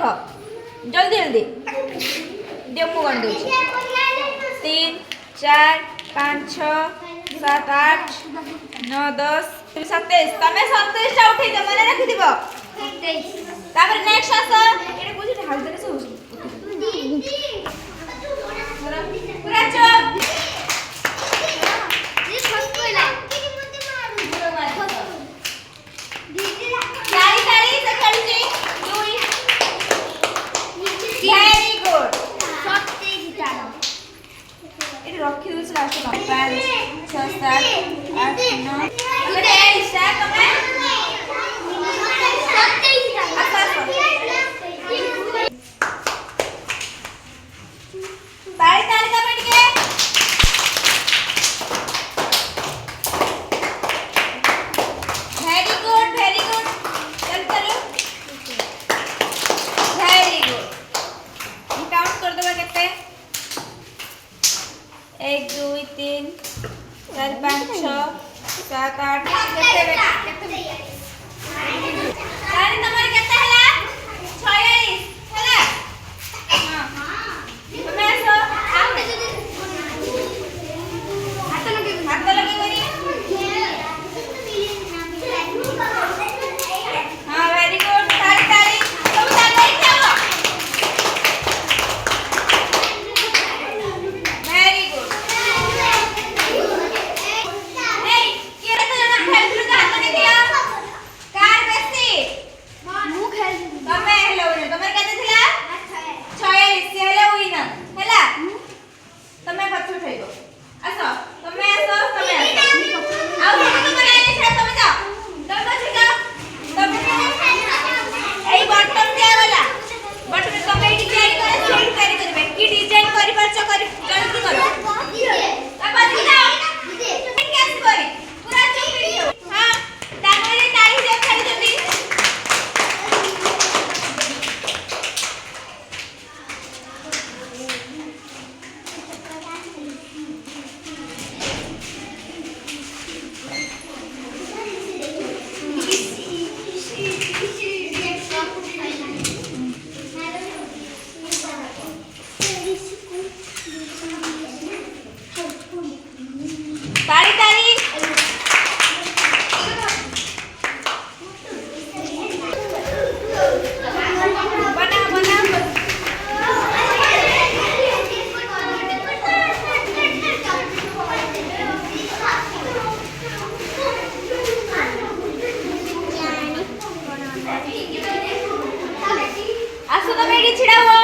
रख जल्दी जल्दी दे मु गंडू 3 4 5 6 7 8 9 10 27 तमे 27 टा उठै दे मने रखि दिबो 27 तापर नेक्स्ट आसो एने बुझि हाल देने से पूरा चुप ये फर्स्ट कोइला ताली ताली से खड़ी छी दुई वेरी गुड सत्ते गिटार ये रखी दो लास्ट में 5 6 7 8 9 अरे स्टार्ट कमे सत्ते ताली ताली का बैठ के वेरी गुड चल चलो वेरी गुड हम काउंट कर दो कितने 1 2 3 4 5 6 7 8 कितने ताली तुम्हारे कितने हला 46 हला तुम्हें ऐसा हाथ लगे करिए हाँ वेरी गुड ताली ताली तुम ताली खाओ वेरी गुड नहीं ये तो जना खेल रहा हाथ नहीं दिया कार बेसी मु खेल तमे हेलो तमे केते थिला 46 से हेलो हुई ना हैला तमे पछ उठैबो आसो तमे आसो तमे आसो आउ तमे लाइन छा तमे जाओ तमे पछ जाओ तमे एई बटन दिया वाला बटन तमे डिजाइन करे सेट करबे की डिजाइन करि परछ करि जल्दी करो ता पछ जाओ कैसे करी पूरा चुप वीडियो हां ताकरे ताली दे खाली जल्दी ताली ताली बना बना आसो तो मेरी छिड़ा हुआ